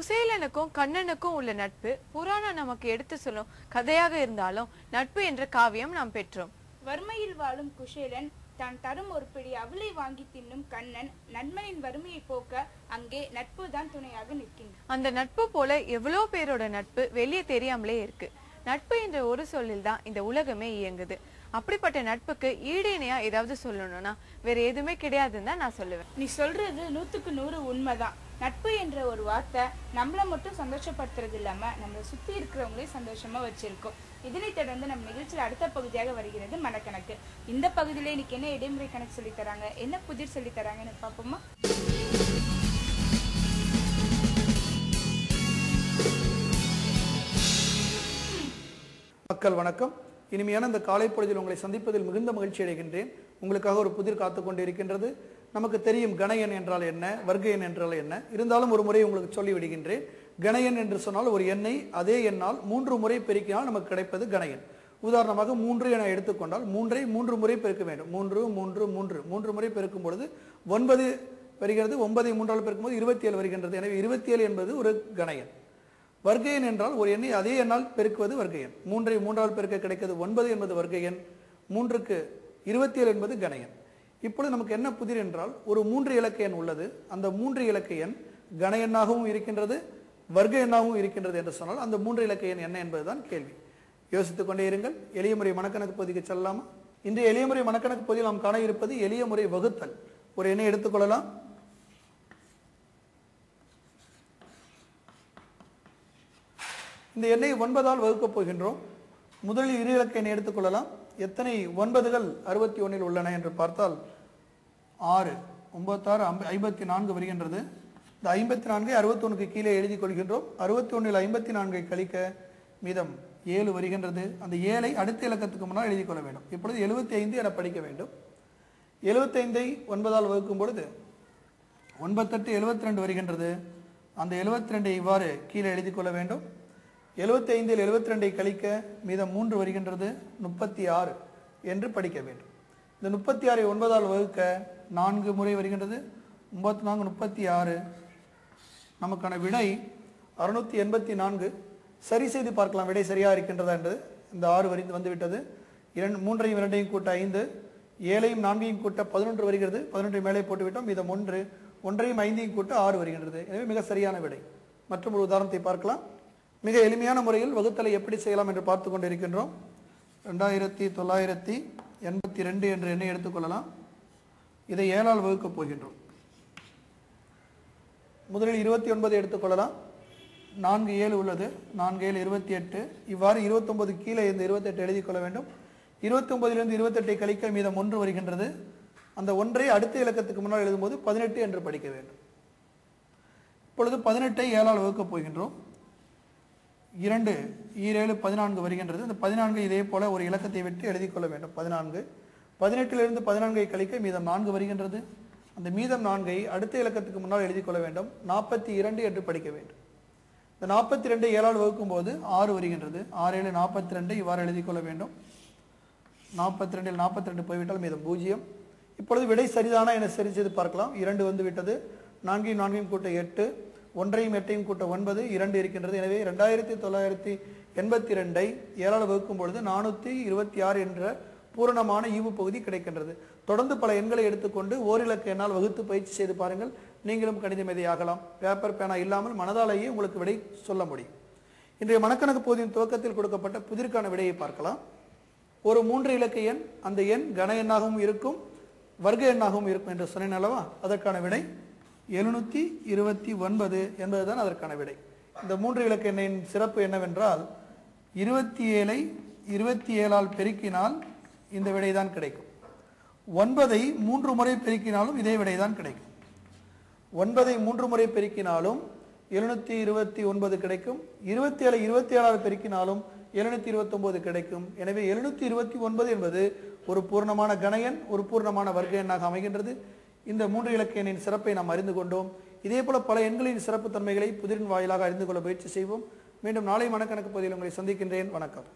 குசேலனுக்கும் கண்ணனுக்கும் உள்ள நட்பு புராணம் நமக்கு எடுத்து சொல்லும் கதையாக இருந்தாலும் நட்பு என்ற காவியம் நாம் பெற்றோம். வறுமையில் வாழும் குசேலன் தான் தரும் ஒரு பிடி அவளை வாங்கி தின்னும் கண்ணன் நண்பனின் வறுமையை போக்க அங்கே நட்பு தான் துணையாக நிற்கின்றது. அந்த நட்பு போல எவ்வளவு பேரோட நட்பு வெளியே தெரியாமலே இருக்கு. நட்பு என்ற ஒரு சொல்லில் தான் இந்த உலகமே இயங்குது. அப்படிப்பட்ட நட்புக்கு ஈடுணையா ஏதாவது சொல்லணும்னா வேற எதுவுமே கிடையாதுன்னு தான் நான் சொல்லுவேன். நீ சொல்றது 100க்கு 100 உண்மைதான். நட்பு என்ற ஒரு வார்த்தை நம்மளை மட்டும் சந்தோஷப்படுத்துறது இல்லாம நம்மளை சுத்தி இருக்கிறவங்களையும் சந்தோஷமா வச்சிருக்கோம். இதனை தொடர்ந்து நம்ம நிகழ்ச்சியில் அடுத்த பகுதியாக வருகிறது மனக்கணக்கு. இந்த பகுதியில இன்னைக்கு என்ன இடைமுறை கணக்கு சொல்லி தராங்க, என்ன புதிர் சொல்லி தராங்கன்னு பாப்போமா? மக்கள் வணக்கம். இனிமையான இந்த காலை பொழுதில் உங்களை சந்திப்பதில் மிகுந்த மகிழ்ச்சி அடைகின்றேன். உங்களுக்காக ஒரு புதிர் காத்து கொண்டு இருக்கின்றது. நமக்கு தெரியும் கணயன் என்றால் என்ன, வர்க்கயன் என்றால் என்ன. இருந்தாலும் ஒரு முறை உங்களுக்கு சொல்லி விடுகின்றேன். கணயன் என்று சொன்னால் ஒரு எண்ணை அதே எண்ணால் 3 முறை பெருக்கினால் நமக்கு கிடைப்பது கணயன். உதாரணமாக 3 என எடுத்துக்கொண்டால் 3ஐ 3 முறை பெருக்க வேண்டும். 3 3 3 3 முறை பெருக்கும் பொழுது 9 வருகிறது. 9ஐ 3ஆல் பெருக்கும்போது 27 வருகின்றது. எனவே 27 என்பது ஒரு கணயன். வர்க்கயன் என்றால் ஒரு எண்ணை அதே எண்ணால் பெருக்குவது வர்க்கயன். 3ஐ 3ஆல் பெருக்க கிடைக்கிறது 9 என்பது வர்க்கயன். 3க்கு 27 என்பது கணயன். இப்பொழுது நமக்கு என்ன புதிர் என்றால் ஒரு 3 இலக்க எண் உள்ளது. அந்த 3 இலக்க எண் கணயனாகவும் இருக்கின்றது, வர்க்க எண்ணாகவும் இருக்கின்றது என்று சொன்னால் அந்த 3 இலக்க எண் என்ன என்பதுதான் கேள்வி. யோசித்துக் கொண்டே இருங்கள். எளிய முறை மனக்கணக்கு பகுதிக்கு செல்லலாமா? இந்த எளிய முறை மனக்கணக்கு பகுதியில் நாம் காண இருப்பது எளிய முறை வகுத்தல். ஒரு எண்ணை எடுத்துக்கொள்ளலாம். இந்த எண்ணை 9ஆல் வகுக்கப் போகின்றோம். முதலில் 2 இலக்க எண்ணை எடுத்துக்கொள்ளலாம். எத்தனை 9கள் 61 உள்ளன என்று பார்த்தால் 6 9 6 54 வருகின்றது. இந்த 54ஐ 61க்கு கீழே எழுதி கொள்கின்றோம். 61இல் 54ஐ கழிக்க மீதம் 7 வருகின்றது. அந்த 7ஐ அடுத்த இலக்கத்துக்கு முன்னால் எழுதி கொள்ள வேண்டும். இப்பொழுது 75 என படிக்க வேண்டும். 75ஐ 9ஆல் வகுக்கும் பொழுது 98 72 வருகின்றது. அந்த 72ஐ இவ்வாறு கீழே எழுதி கொள்ள வேண்டும். 75இல் 72ஐ கழிக்க மீதம் 3 வருகின்றது. 36 என்று படிக்க வேண்டும். இந்த 36ஐ 9ஆல் வகுக்க 4 முறை வருகின்றது. 94 36. நமக்கான விடை 684. சரி செய்து பார்க்கலாம் விடை சரியாக இருக்கின்றதா என்று. இந்த 6 வந்துவிட்டது. 3ஐயும் 2ஐயும் கூட்ட 5, 7ஐயும் 4ஐயும் கூட்ட 11 வருகிறது. 11ஐ மேலே போட்டுவிட்டோம். மீதம் 1, 1ஐயும் 5ஐயும் கூட்ட 6 வருகின்றது. எனவே மிக சரியான விடை. மற்றும் ஒரு உதாரணத்தை பார்க்கலாம். மிக எளிமையான முறையில் வகுத்தலை எப்படி செய்யலாம் என்று பார்த்து கொண்டு இருக்கின்றோம். 2982 என்ற எண்ணை எடுத்துக்கொள்ளலாம். இதை 7ஆல் வகுக்கப் போகின்றோம். முதலில் 29 எடுத்துக்கொள்ளலாம். 4 7 உள்ளது. 4 7 28. இவ்வாறு 29 கீழே இந்த 28 எழுதி கொள்ள வேண்டும். 29இலிருந்து 28ஐ கழிக்க மீதம் 1 வருகின்றது. அந்த 1ஐ அடுத்த இலக்கத்துக்கு முன்னால் எழுதும்போது 18 என்று படிக்க வேண்டும். இப்பொழுது 18ஐ 7ஆல் வகுக்கப் போகின்றோம். 2 7 14 வருகின்றது. இந்த 14 இதே போல ஒரு இலக்கத்தை விட்டு எழுதி கொள்ள வேண்டும். 14. 18இலிருந்து 14ஐ கழிக்க மீதம் 4 வருகின்றது. அந்த மீதம் 4ஐ அடுத்த இலக்கத்துக்கு முன்னால் எழுதி கொள்ள வேண்டும். 42 என்று படிக்க வேண்டும். இந்த 42ஐ 7ஆல் வகுக்கும் போது 6 வருகின்றது. 6 7 42 இவ்வாறு எழுதி கொள்ள வேண்டும். 42இல் 42 போய்விட்டால் மீதம் 0. இப்பொழுது விடை சரிதானா என சரி செய்து பார்க்கலாம். 2 வந்து விட்டது. 4ஐயும் 4ஐயும் கூட்ட 8, 1ஐயும் 8ஐயும் கூட்ட 9, 2 இருக்கின்றது. எனவே 2982ஐ 7ஆல் வகுக்கும் பொழுது 426 என்ற பூரணமான ஈவு பகுதி கிடைக்கின்றது. தொடர்ந்து பல எண்களை எடுத்துக்கொண்டு ஓரிலக்க எண்ணால் வகுத்து பயிற்சி செய்து பாருங்கள். நீங்களும் கணித மேதை ஆகலாம். பேப்பர் பேனா இல்லாமல் மனதாலேயே உங்களுக்கு விடை சொல்ல முடியும். இன்றைய மனக்கணக்கு பகுதியின் துவக்கத்தில் கொடுக்கப்பட்ட புதிர்க்கான விடையை பார்க்கலாம். ஒரு 3 இலக்க எண், அந்த எண் கன எண்ணாகவும் இருக்கும், வர்க்க எண்ணாகவும் இருக்கும் என்று சொன்னேன் அல்லவா? அதற்கான விடை 729 என்பதுதான் அதற்கான விடை. இந்த 3 இலக்க எண்ணின் சிறப்பு என்னவென்றால் 27ஐ 27ஆல் பெருக்கினால் இந்த விடைதான் கிடைக்கும். 9ஐ 3 முறை பெருக்கினாலும் இதே விடைதான் கிடைக்கும். 9ஐ 3 முறை பெருக்கினாலும் 729 கிடைக்கும். 27ஐ 27ஆல் பெருக்கினாலும் 729 கிடைக்கும். எனவே 729 என்பது ஒரு பூர்ணமான கணயன், ஒரு பூர்ணமான வர்க்க எண்ணாக அமைகின்றது. இந்த 3 இலக்க எண்ணின் சிறப்பை நாம் அறிந்து கொண்டோம். இதே போல பல எண்களின் சிறப்பு தன்மைகளை புதிரின் வாயிலாக அறிந்து கொள்ள முயற்சி செய்வோம். மீண்டும் நாளை மனக்கணக்கு பகுதியில் உங்களை சந்திக்கின்றேன். வணக்கம்.